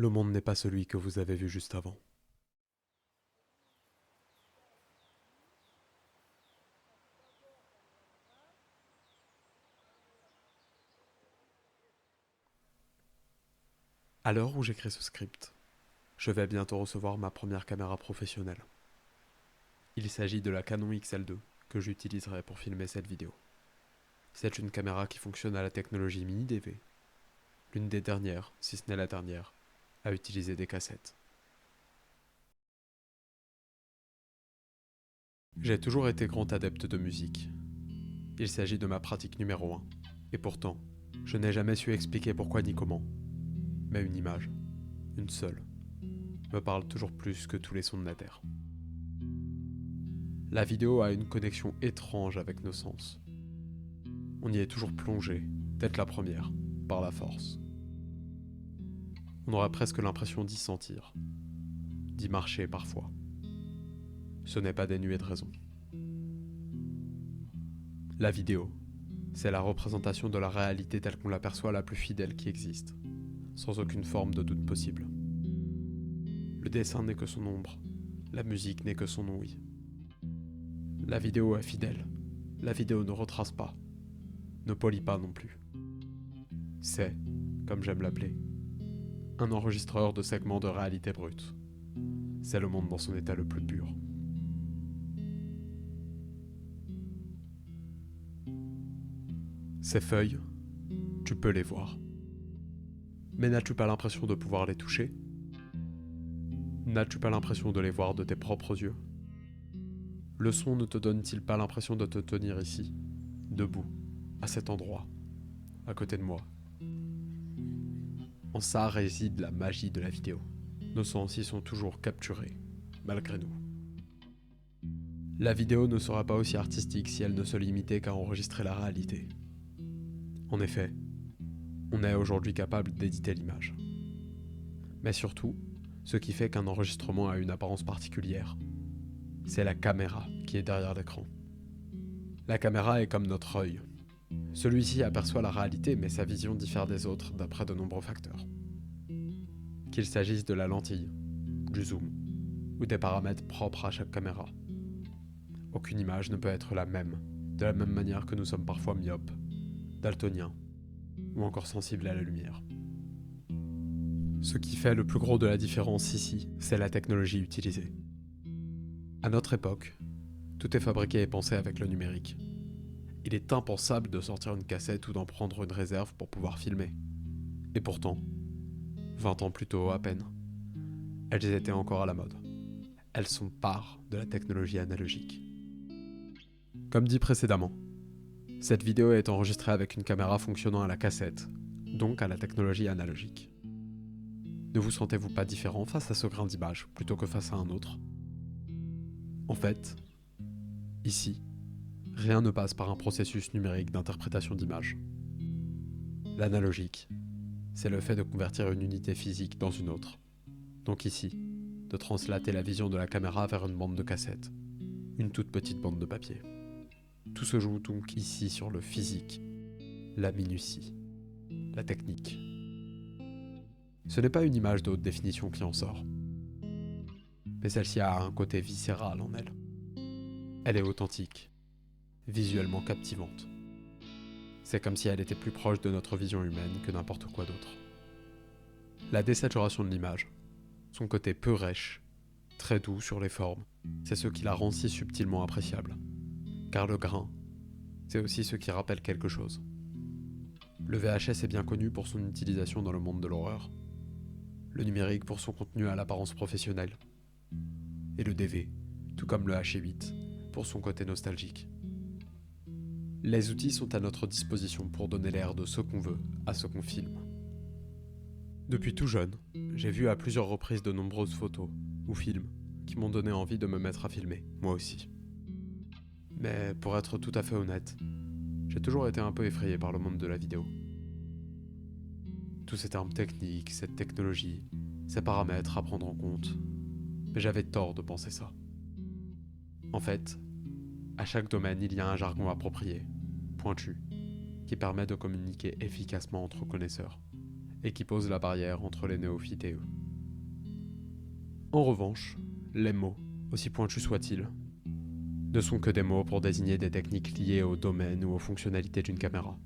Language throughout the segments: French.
Le monde n'est pas celui que vous avez vu juste avant. À l'heure où j'écris ce script, je vais bientôt recevoir ma première caméra professionnelle. Il s'agit de la Canon XL2 que j'utiliserai pour filmer cette vidéo. C'est une caméra qui fonctionne à la technologie mini DV, l'une des dernières, si ce n'est la dernière, à utiliser des cassettes. J'ai toujours été grand adepte de musique. Il s'agit de ma pratique numéro 1, et pourtant, je n'ai jamais su expliquer pourquoi ni comment. Mais une image, une seule, me parle toujours plus que tous les sons de la Terre. La vidéo a une connexion étrange avec nos sens. On y est toujours plongé, tête la première, par la force. On aurait presque l'impression d'y sentir, d'y marcher parfois. Ce n'est pas dénué de raison. La vidéo, c'est la représentation de la réalité telle qu'on l'aperçoit la plus fidèle qui existe, sans aucune forme de doute possible. Le dessin n'est que son ombre, la musique n'est que son ouïe. La vidéo est fidèle, la vidéo ne retrace pas, ne polie pas non plus. C'est, comme j'aime l'appeler, un enregistreur de segments de réalité brute. C'est le monde dans son état le plus pur. Ces feuilles, tu peux les voir. Mais n'as-tu pas l'impression de pouvoir les toucher ? N'as-tu pas l'impression de les voir de tes propres yeux ? Le son ne te donne-t-il pas l'impression de te tenir ici, debout, à cet endroit, à côté de moi ? En ça réside la magie de la vidéo. Nos sens y sont toujours capturés, malgré nous. La vidéo ne sera pas aussi artistique si elle ne se limitait qu'à enregistrer la réalité. En effet, on est aujourd'hui capable d'éditer l'image. Mais surtout, ce qui fait qu'un enregistrement a une apparence particulière, c'est la caméra qui est derrière l'écran. La caméra est comme notre œil. Celui-ci aperçoit la réalité, mais sa vision diffère des autres d'après de nombreux facteurs. Qu'il s'agisse de la lentille, du zoom, ou des paramètres propres à chaque caméra. Aucune image ne peut être la même, de la même manière que nous sommes parfois myopes, daltoniens, ou encore sensibles à la lumière. Ce qui fait le plus gros de la différence ici, c'est la technologie utilisée. À notre époque, tout est fabriqué et pensé avec le numérique. Il est impensable de sortir une cassette ou d'en prendre une réserve pour pouvoir filmer. Et pourtant, 20 ans plus tôt à peine, elles étaient encore à la mode. Elles sont part de la technologie analogique. Comme dit précédemment, cette vidéo est enregistrée avec une caméra fonctionnant à la cassette, donc à la technologie analogique. Ne vous sentez-vous pas différent face à ce grain d'image plutôt que face à un autre ? En fait, ici, rien ne passe par un processus numérique d'interprétation d'image. L'analogique, c'est le fait de convertir une unité physique dans une autre. Donc ici, de translater la vision de la caméra vers une bande de cassette, une toute petite bande de papier. Tout se joue donc ici sur le physique, la minutie, la technique. Ce n'est pas une image de haute définition qui en sort, mais celle-ci a un côté viscéral en elle. Elle est authentique, visuellement captivante. C'est comme si elle était plus proche de notre vision humaine que n'importe quoi d'autre. La désaturation de l'image, son côté peu rêche, très doux sur les formes, c'est ce qui la rend si subtilement appréciable. Car le grain, c'est aussi ce qui rappelle quelque chose. Le VHS est bien connu pour son utilisation dans le monde de l'horreur, le numérique pour son contenu à l'apparence professionnelle, et le DV, tout comme le H8, pour son côté nostalgique. Les outils sont à notre disposition pour donner l'air de ce qu'on veut à ce qu'on filme. Depuis tout jeune, j'ai vu à plusieurs reprises de nombreuses photos ou films qui m'ont donné envie de me mettre à filmer, moi aussi. Mais pour être tout à fait honnête, j'ai toujours été un peu effrayé par le monde de la vidéo. Tous ces termes techniques, cette technologie, ces paramètres à prendre en compte. Mais j'avais tort de penser ça. En fait, à chaque domaine, il y a un jargon approprié, pointu, qui permet de communiquer efficacement entre connaisseurs, et qui pose la barrière entre les néophytes et eux. En revanche, les mots, aussi pointus soient-ils, ne sont que des mots pour désigner des techniques liées au domaine ou aux fonctionnalités d'une caméra.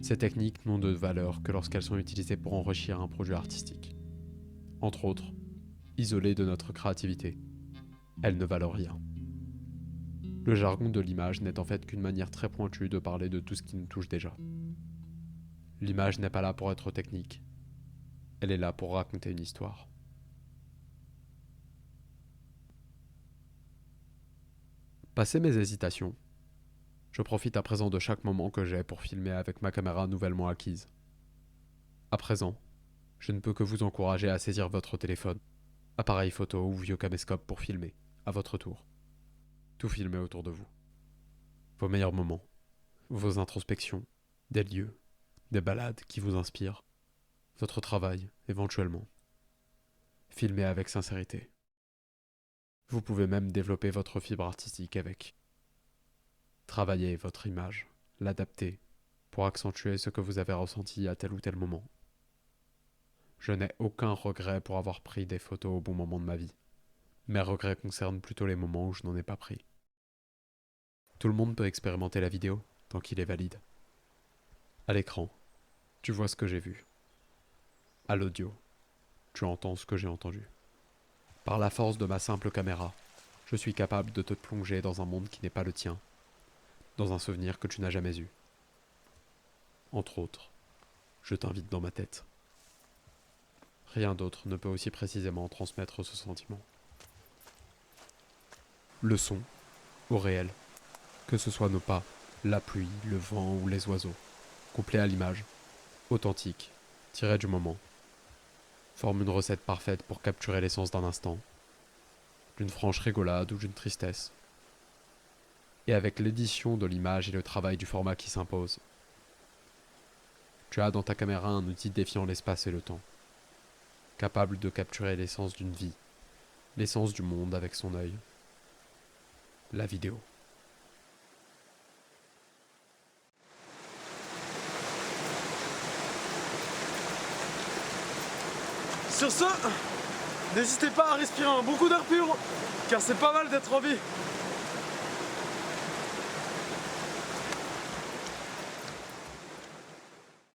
Ces techniques n'ont de valeur que lorsqu'elles sont utilisées pour enrichir un produit artistique. Entre autres, isolées de notre créativité, elles ne valent rien. Le jargon de l'image n'est en fait qu'une manière très pointue de parler de tout ce qui nous touche déjà. L'image n'est pas là pour être technique, elle est là pour raconter une histoire. Passé mes hésitations, je profite à présent de chaque moment que j'ai pour filmer avec ma caméra nouvellement acquise. À présent, je ne peux que vous encourager à saisir votre téléphone, appareil photo ou vieux caméscope pour filmer, à votre tour. Tout filmer autour de vous. Vos meilleurs moments, vos introspections, des lieux, des balades qui vous inspirent, votre travail, éventuellement. Filmez avec sincérité. Vous pouvez même développer votre fibre artistique avec. Travaillez votre image, l'adapter, pour accentuer ce que vous avez ressenti à tel ou tel moment. Je n'ai aucun regret pour avoir pris des photos au bon moment de ma vie. Mes regrets concernent plutôt les moments où je n'en ai pas pris. Tout le monde peut expérimenter la vidéo, tant qu'il est valide. À l'écran, tu vois ce que j'ai vu. À l'audio, tu entends ce que j'ai entendu. Par la force de ma simple caméra, je suis capable de te plonger dans un monde qui n'est pas le tien, dans un souvenir que tu n'as jamais eu. Entre autres, je t'invite dans ma tête. Rien d'autre ne peut aussi précisément transmettre ce sentiment. Le son, au réel, que ce soit nos pas, la pluie, le vent ou les oiseaux, couplés à l'image, authentique, tiré du moment, forme une recette parfaite pour capturer l'essence d'un instant, d'une franche rigolade ou d'une tristesse. Et avec l'édition de l'image et le travail du format qui s'impose, tu as dans ta caméra un outil défiant l'espace et le temps, capable de capturer l'essence d'une vie, l'essence du monde avec son œil. La vidéo. Sur ce, n'hésitez pas à respirer un bon coup d'air pur, car c'est pas mal d'être en vie.